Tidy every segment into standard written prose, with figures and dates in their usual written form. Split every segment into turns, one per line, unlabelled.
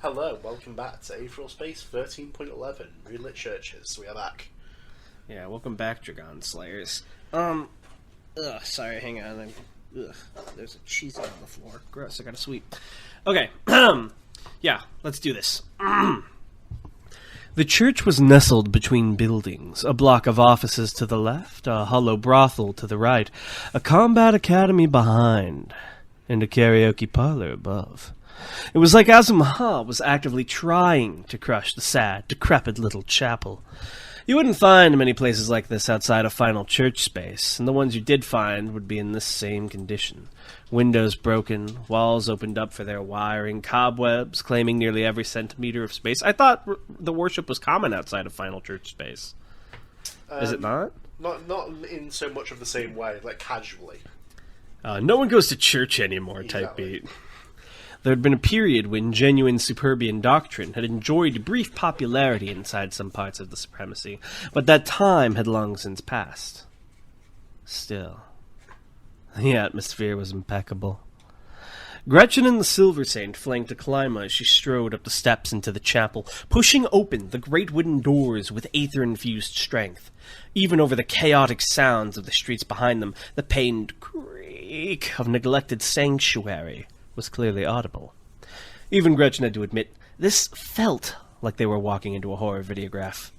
Hello, welcome back to Aetheral Space 13.11, Moonlit Churches. We are back.
Yeah, welcome back, Dragon Slayers. Sorry, hang on. There's a cheese on the floor. Gross, I got a sweep. Okay, yeah, let's do this. The church was nestled between buildings, a block of offices to the left, a hollow brothel to the right, a combat academy behind, and a karaoke parlor above. It was like Azumha was actively trying to crush the sad, decrepit little chapel. You wouldn't find many places like this outside of Final Church Space, and the ones you did find would be in this same condition. Windows broken, walls opened up for their wiring, cobwebs claiming nearly every centimeter of space. I thought the worship was common outside of Final Church Space. Is it not?
Not in so much of the same way, like casually.
No one goes to church anymore, type beat. There had been a period when genuine Superbian doctrine had enjoyed brief popularity inside some parts of the Supremacy, but that time had long since passed. Still, the atmosphere was impeccable. Gretchen and the Silver Saint flanked Aklyma as she strode up the steps into the chapel, pushing open the great wooden doors with aether-infused strength. Even over the chaotic sounds of the streets behind them, the pained creak of neglected sanctuary was clearly audible. Even Gretchen had to admit, this felt like they were walking into a horror videograph.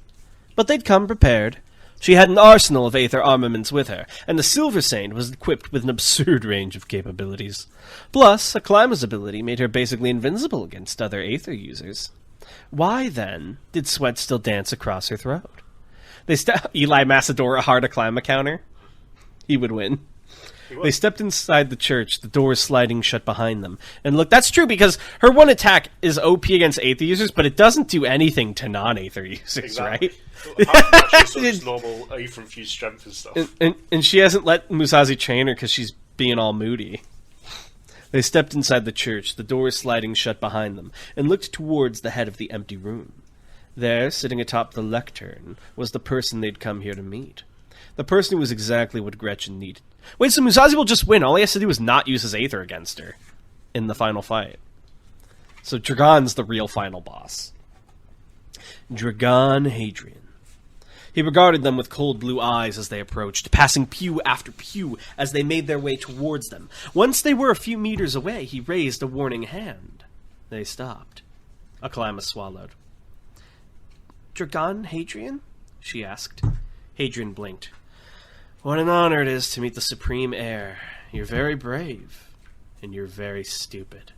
But they'd come prepared. She had an arsenal of aether armaments with her, and the Silver Saint was equipped with an absurd range of capabilities. Plus, Aklyma's ability made her basically invincible against other aether users. Why, then, did sweat still dance across her throat? Eli Massador a hard Aklyma counter? He would win. They stepped inside the church, the doors sliding shut behind them. And look, that's true because her one attack is OP against Aether users, but it doesn't do anything to non-Aether users, exactly. Right?
Apart from normal Aether-infused strength and stuff.
And she hasn't let Musashi chain her because she's being all moody. They stepped inside the church, the doors sliding shut behind them, and looked towards the head of the empty room. There, sitting atop the lectern, was the person they'd come here to meet. The person who was exactly what Gretchen needed. Wait, so Musashi will just win. All he has to do is not use his Aether against her in the final fight. So Dragon's the real final boss. Dragon Hadrian. He regarded them with cold blue eyes as they approached, passing pew after pew as they made their way towards them. Once they were a few meters away, he raised a warning hand. They stopped. Aklyma swallowed. Dragon Hadrian? She asked. Hadrian blinked. What an honor it is to meet the Supreme Heir. You're very brave, and you're very stupid.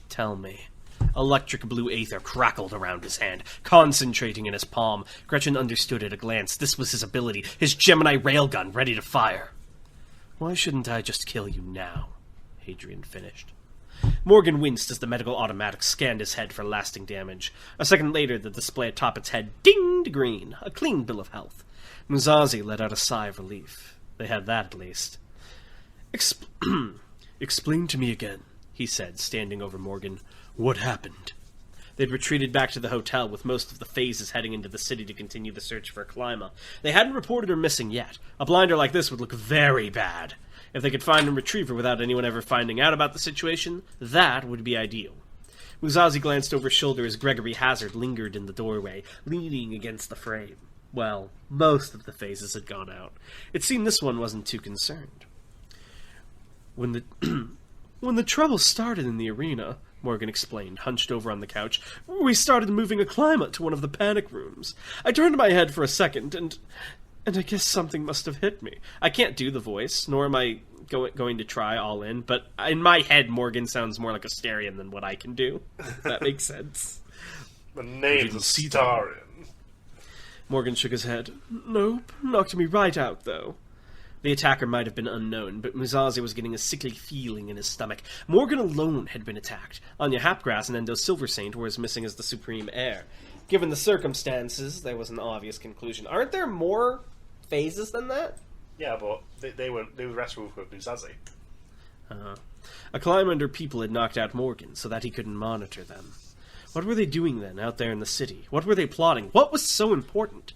Tell me. Electric blue aether crackled around his hand, concentrating in his palm. Gretchen understood at a glance. This was his ability, his Gemini railgun ready to fire. Why shouldn't I just kill you now? Hadrian finished. Morgan winced as the medical automatic scanned his head for lasting damage. A second later, the display atop its head dinged green, a clean bill of health. Musashi let out a sigh of relief. They had that, at least. Explain to me again, he said, standing over Morgan. What happened? They'd retreated back to the hotel, with most of the phases heading into the city to continue the search for Aklyma. They hadn't reported her missing yet. A blinder like this would look very bad. If they could find and retrieve her without anyone ever finding out about the situation, that would be ideal. Musashi glanced over his shoulder as Gregory Hazard lingered in the doorway, leaning against the frame. Well, most of the phases had gone out. It seemed this one wasn't too concerned. When the trouble started in the arena, Morgan explained, hunched over on the couch, we started moving Aklyma to one of the panic rooms. I turned my head for a second, and I guess something must have hit me. I can't do the voice, nor am I going to try all in, but in my head, Morgan sounds more like Asterion than what I can do. If that makes sense.
The name's Asterion.
Morgan shook his head. Nope, knocked me right out, though. The attacker might have been unknown, but Musashi was getting a sickly feeling in his stomach. Morgan alone had been attacked. Anya Hapgrass and Endo Silver Saint were as missing as the Supreme Heir. Given the circumstances, there was an obvious conclusion. Aren't there more phases than that?
Yeah, but they were the rest were with Musashi.
Aklyma and her people had knocked out Morgan so that he couldn't monitor them. What were they doing then, out there in the city? What were they plotting? What was so important?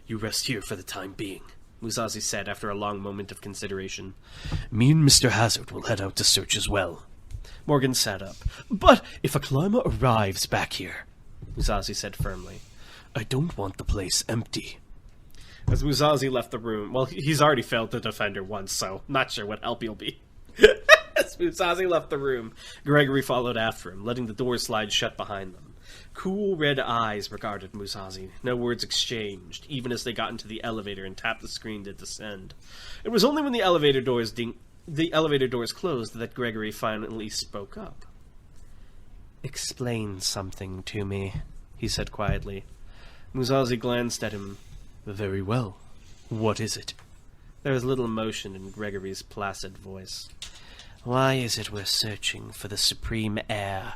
You rest here for the time being, Musashi said after a long moment of consideration. Me and Mr. Hazard will head out to search as well. Morgan sat up. "But if a climber arrives back here," Musashi said firmly, "I don't want the place empty." As Musashi left the room, well, he's already failed the defender once, so not sure what help he'll be. As Musashi left the room, Gregory followed after him, letting the door slide shut behind them. Cool red eyes regarded Musashi. No words exchanged, even as they got into the elevator and tapped the screen to descend. It was only when the elevator doors closed that Gregory finally spoke up. "Explain something to me," he said quietly. Musashi glanced at him. "Very well. What is it?" There was little emotion in Gregory's placid voice. "Why is it we're searching for the supreme heir?"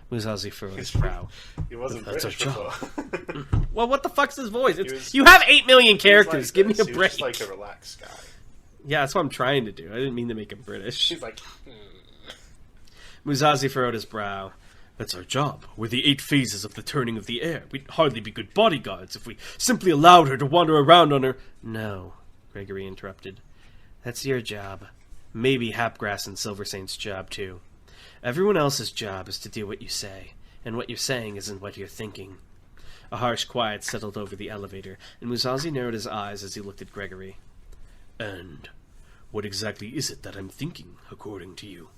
Musashi furrowed his brow.
He wasn't
That's
British
our job.
before.
Well, what the fuck's his voice? You have 8 million characters.
Like
Give me a
he
break.
was just like a relaxed guy.
Yeah, that's what I'm trying to do. I didn't mean to make him British.
He's like...
Musashi furrowed his brow. "That's our job. We're the 8 phases of the turning of the air. We'd hardly be good bodyguards if we simply allowed her to wander around on her—" "No," Gregory interrupted. "That's your job. Maybe Hapgrass and Silver Saint's job, too. Everyone else's job is to do what you say, and what you're saying isn't what you're thinking." A harsh quiet settled over the elevator, and Musashi narrowed his eyes as he looked at Gregory. "And what exactly is it that I'm thinking, according to you?"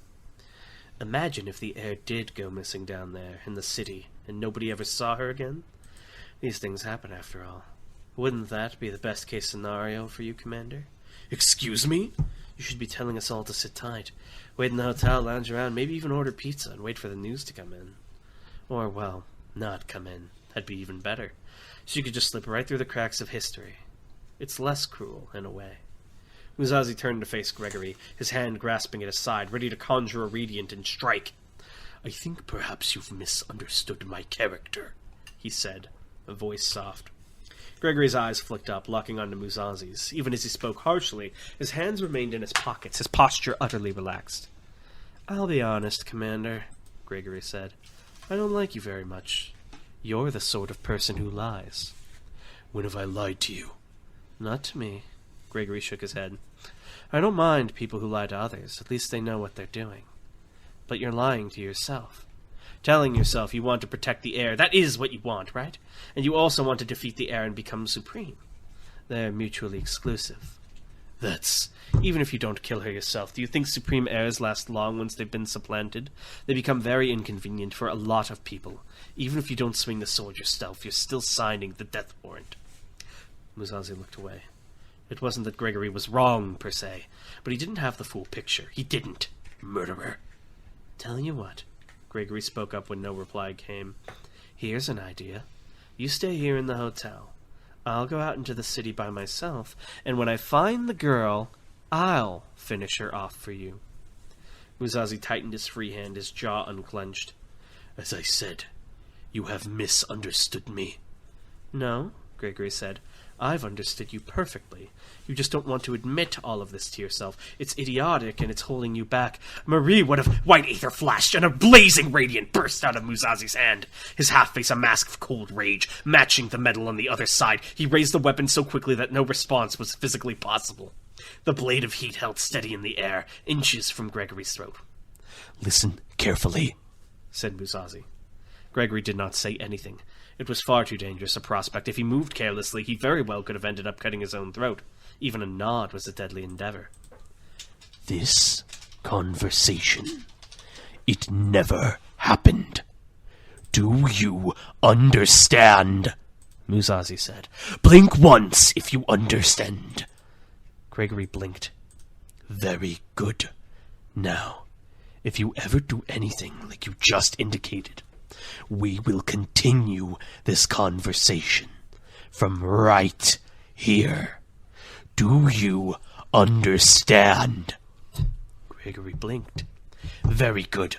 "Imagine if the heir did go missing down there in the city, and nobody ever saw her again. These things happen, after all. Wouldn't that be the best-case scenario for you, Commander?"
"Excuse me?"
"You should be telling us all to sit tight, wait in the hotel, lounge around, maybe even order pizza and wait for the news to come in. Or, well, not come in. That'd be even better. So you could just slip right through the cracks of history. It's less cruel, in a way." Musashi turned to face Gregory, his hand grasping at his side, ready to conjure a radiant and strike.
"I think perhaps you've misunderstood my character,"
he said, a voice soft. Gregory's eyes flicked up, locking onto Musashi's. Even as he spoke harshly, his hands remained in his pockets, his posture utterly relaxed. "I'll be honest, Commander," Gregory said. "I don't like you very much. You're the sort of person who lies."
"When have I lied to you?"
"Not to me." Gregory shook his head. "I don't mind people who lie to others. At least they know what they're doing. But you're lying to yourself. Telling yourself you want to protect the heir. That is what you want, right? And you also want to defeat the heir and become supreme. They're mutually exclusive."
"That's..."
"Even if you don't kill her yourself, do you think supreme heirs last long once they've been supplanted? They become very inconvenient for a lot of people. Even if you don't swing the sword yourself, you're still signing the death warrant." Musashi looked away. It wasn't that Gregory was wrong, per se, but he didn't have the full picture. He didn't.
"Murderer."
"Tell you what," Gregory spoke up when no reply came. "Here's an idea. You stay here in the hotel. I'll go out into the city by myself, and when I find the girl, I'll finish her off for you." Musashi tightened his free hand, his jaw unclenched.
"As I said, you have misunderstood me."
"No," Gregory said. "I've understood you perfectly. You just don't want to admit all of this to yourself. It's idiotic, and it's holding you back."
"Marie, what if..." White aether flashed, and a blazing radiant burst out of Musashi's hand. His half-face a mask of cold rage, matching the metal on the other side. He raised the weapon so quickly that no response was physically possible. The blade of heat held steady in the air, inches from Gregory's throat.
"Listen carefully," said Musashi. Gregory did not say anything. It was far too dangerous a prospect. If he moved carelessly, he very well could have ended up cutting his own throat. Even a nod was a deadly endeavor.
"This conversation, it never happened. Do you understand?" Musashi said. "Blink once if you understand."
Gregory blinked.
"Very good. Now, if you ever do anything like you just indicated, we will continue this conversation from right here. Do you understand?"
Gregory blinked.
"Very good.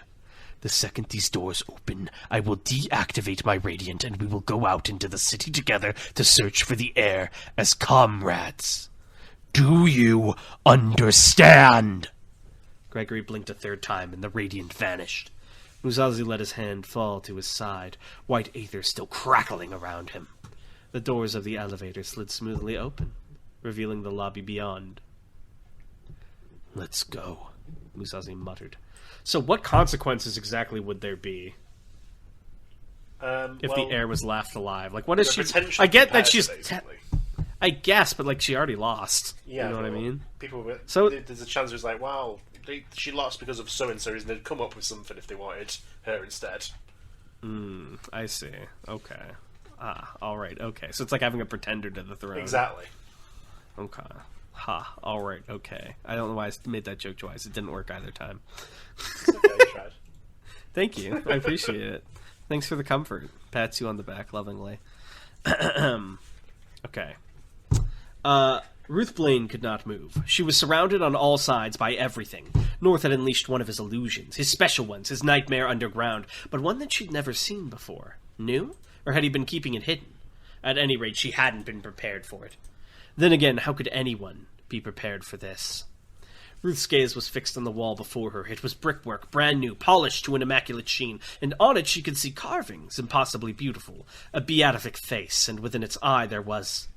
The second these doors open, I will deactivate my radiant and we will go out into the city together to search for the heir as comrades. Do you understand?"
Gregory blinked a third time and the radiant vanished. Musashi let his hand fall to his side, white aether still crackling around him. The doors of the elevator slid smoothly open, revealing the lobby beyond.
"Let's go,"
Musashi muttered. So what consequences exactly would there be if the
Well,
heir was left alive? Like, what is she...
potentially
I get that
competitor,
she's...
basically.
I guess, but, like, she already lost.
Yeah,
you know what I
well,
mean?
People,
So-
there's a chance it's like, wow, she lost because of so-and-so reason. They'd come up with something if they wanted her instead.
I see. Okay. Alright, okay. So it's like having a pretender to the throne.
Exactly.
Okay. Ha. Alright, okay. I don't know why I made that joke twice. It didn't work either time.
Okay, you tried.
Thank you. I appreciate it. Thanks for the comfort. Pats you on the back lovingly. Okay. Ruth Blaine could not move. She was surrounded on all sides by everything. North had unleashed one of his illusions, his special ones, his nightmare underground, but one that she'd never seen before. New? Or had he been keeping it hidden? At any rate, she hadn't been prepared for it. Then again, how could anyone be prepared for this? Ruth's gaze was fixed on the wall before her. It was brickwork, brand new, polished to an immaculate sheen, and on it she could see carvings, impossibly beautiful, a beatific face, and within its eye there was...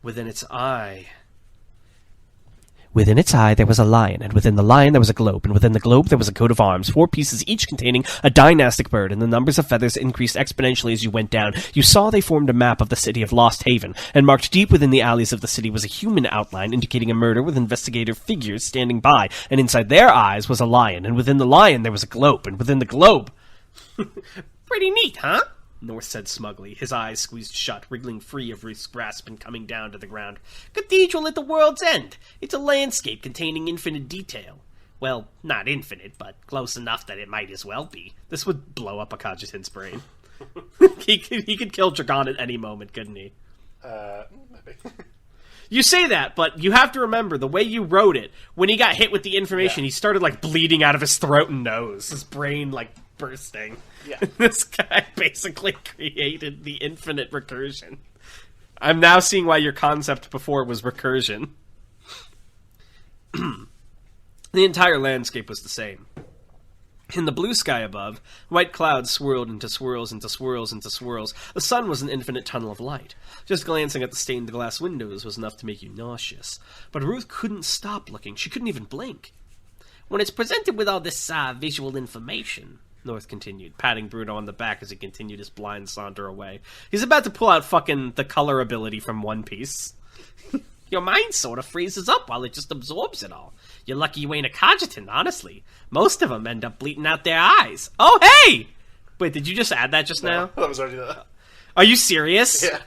Within its eye there was a lion, and within the lion there was a globe, and within the globe there was a coat of arms, 4 pieces each containing a dynastic bird, and the numbers of feathers increased exponentially as you went down. You saw they formed a map of the city of Lost Haven, and marked deep within the alleys of the city was a human outline indicating a murder with investigator figures standing by, and inside their eyes was a lion, and within the lion there was a globe, and within the globe... Pretty neat, huh? North said smugly, his eyes squeezed shut, wriggling free of Ruth's grasp and coming down to the ground. Cathedral at the world's end. It's a landscape containing infinite detail. Well, not infinite, but close enough that it might as well be. This would blow up a cogitant's brain. he could kill Dragon at any moment, couldn't he?
Maybe.
You say that, but you have to remember, the way you wrote it, when he got hit with the information, he started, like, bleeding out of his throat and nose. His brain, like, bursting.
Yeah.
This guy basically created the infinite recursion. I'm now seeing why your concept before was recursion. The entire landscape was the same. In the blue sky above, white clouds swirled into swirls into swirls into swirls. The sun was an infinite tunnel of light. Just glancing at the stained glass windows was enough to make you nauseous. But Ruth couldn't stop looking. She couldn't even blink. When it's presented with all this visual information, North continued, patting Bruno on the back as he continued his blind saunter away. He's about to pull out fucking the color ability from One Piece. Your mind sort of freezes up while it just absorbs it all. You're lucky you ain't a cogitant, honestly. Most of them end up bleeding out their eyes. Oh, hey! Wait, did you just add that just now?
That was already there.
Are you serious?
Yeah.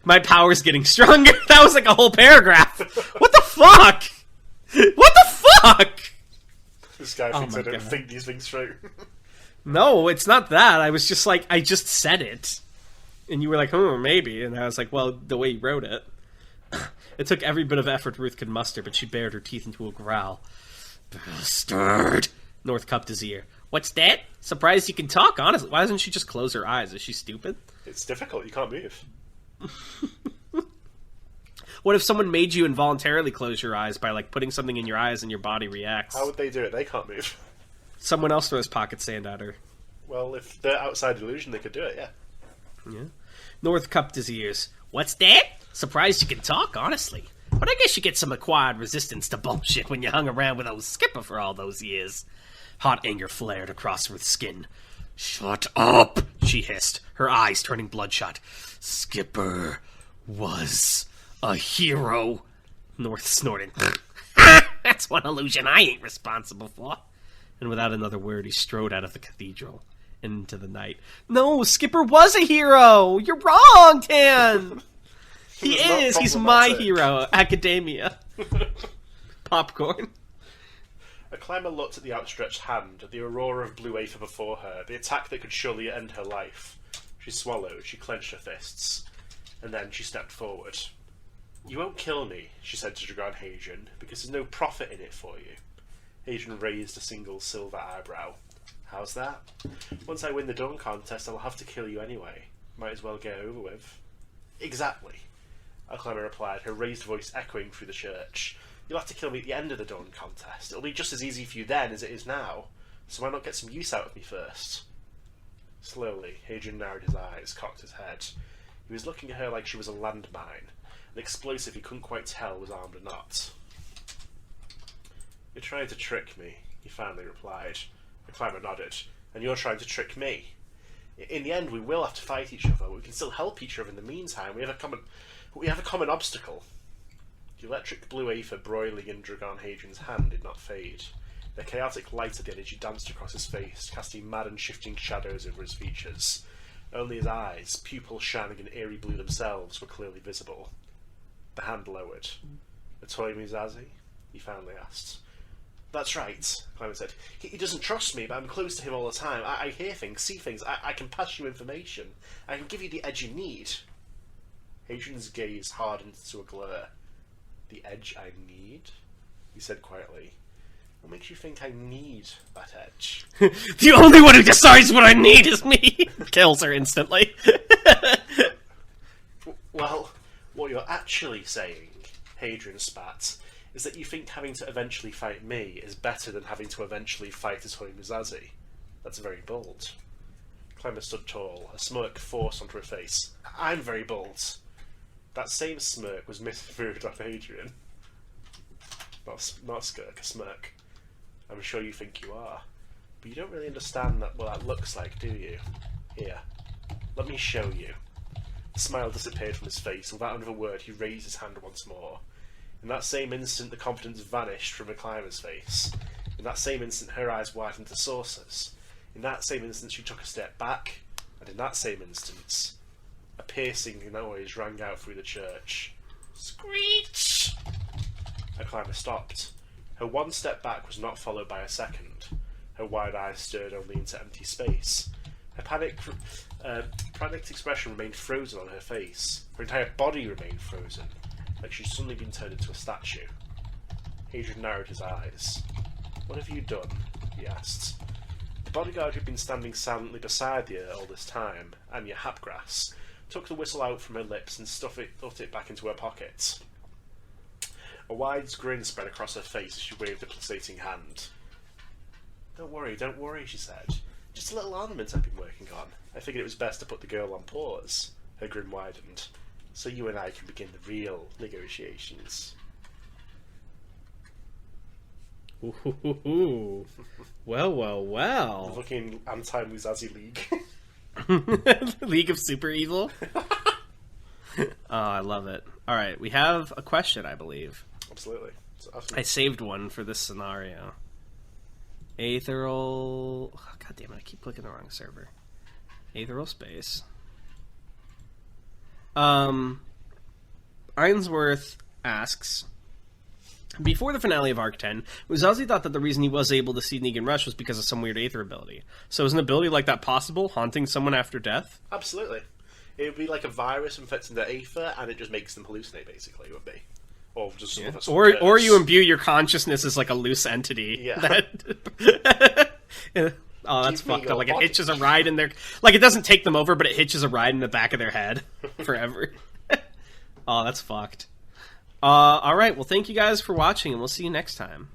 My power's getting stronger. That was like a whole paragraph. What the fuck? What the fuck?
This guy thinks I don't think these things through.
No, it's not that. I was just like, I just said it. And you were like, maybe. And I was like, well, the way you wrote it. It took every bit of effort Ruth could muster, but she bared her teeth into a growl. Bastard! North cupped his ear. What's that? Surprised you can talk, honestly. Why doesn't she just close her eyes? Is she stupid?
It's difficult. You can't move.
What if someone made you involuntarily close your eyes by, like, putting something in your eyes and your body reacts?
How would they do it? They can't move.
Someone else throws pocket sand at her.
Well, if they're outside illusion, they could do it, yeah.
Yeah. North cupped his ears. What's that? Surprised you can talk, honestly. But I guess you get some acquired resistance to bullshit when you hung around with old Skipper for all those years. Hot anger flared across Ruth's skin. Shut up, she hissed, her eyes turning bloodshot. Skipper was a hero. North snorted. That's one illusion I ain't responsible for. And without another word, he strode out of the cathedral and into the night. No, Skipper was a hero! You're wrong, Tan! He is! He's my hero! Academia. Popcorn.
A climber looked at the outstretched hand, the aurora of blue aether before her, the attack that could surely end her life. She swallowed, she clenched her fists, and then she stepped forward. You won't kill me, she said to Dragon Hadrian, because there's no profit in it for you. Hadrian raised a single silver eyebrow. How's that? Once I win the Dawn contest, I'll have to kill you anyway. Might as well get it over with. Exactly, a climber replied, her raised voice echoing through the church. You'll have to kill me at the end of the Dawn contest. It'll be just as easy for you then as it is now, so why not get some use out of me first? Slowly, Hadrian narrowed his eyes, cocked his head. He was looking at her like she was a landmine, an explosive he couldn't quite tell was armed or not. You're trying to trick me,
he finally replied. The climber nodded. And you're trying to trick me. In the end, we will have to fight each other, but we can still help each other in the meantime. We have a common obstacle. The electric blue aether broiling in Dragon Hadrian's hand did not fade. The chaotic light of the energy danced across his face, casting mad and shifting shadows over his features. Only his eyes, pupils shining in eerie blue themselves, were clearly visible. The hand lowered. "A toy Musashi?" he finally asked. "That's right," Climber said. He doesn't trust me, but I'm close to him all the time. I hear things, see things. I can pass you information. I can give you the edge you need. Hadrian's gaze hardened to a glare. "The edge I need?" he said quietly. "What makes you think I need that edge?"
The only one who decides what I need is me! Kills her instantly.
Well, what you're actually saying, Hadrian spat, is that you think having to eventually fight me is better than having to eventually fight a toy Musashi. That's very bold. Clemmer stood tall, a smirk forced onto her face. "I'm very bold." That same smirk was mirrored off Hadrian. Not a skirk, a smirk. "I'm sure you think you are. But you don't really understand what that looks like, do you? Here, let me show you." The smile disappeared from his face, and without another word he raised his hand once more. In that same instant the confidence vanished from the climber's face. In that same instant her eyes widened to saucers. In that same instant she took a step back, and in that same instant a piercing noise rang out through the church. Screech! The climber stopped. Her one step back was not followed by a second. Her wide eyes stared only into empty space. Her panicked expression remained frozen on her face. Her entire body remained frozen, like she'd suddenly been turned into a statue. Hadrian narrowed his eyes. "What have you done?" he asked. The bodyguard who'd been standing silently beside her all this time, Anya Hapgrass, took the whistle out from her lips and stuffed it back into her pocket. A wide grin spread across her face as she waved a pulsating hand. Don't worry, she said. "Just a little ornament I've been working on. I figured it was best to put the girl on pause." Her grin widened. "So you and I can begin the real negotiations."
Ooh. Well.
The fucking anti-Musashi League.
League of Super Evil? Oh, I love it. Alright, we have a question, I believe.
Absolutely.
I saved one for this scenario. Aetheral... Oh, God damn it, I keep clicking the wrong server. Aetheral Space. Ainsworth asks... Before the finale of Arc 10, Musashi thought that the reason he was able to see Negan rush was because of some weird Aether ability. So is an ability like that possible, haunting someone after death?
Absolutely. It would be like a virus infecting their Aether, and it just makes them hallucinate, basically, it would be. Or just
or you imbue your consciousness as like a loose entity.
Yeah.
Oh, that's fucked up. Like it hitches a ride in their... Like it doesn't take them over, but it hitches a ride in the back of their head forever. Oh, that's fucked. Alright, well thank you guys for watching, and we'll see you next time.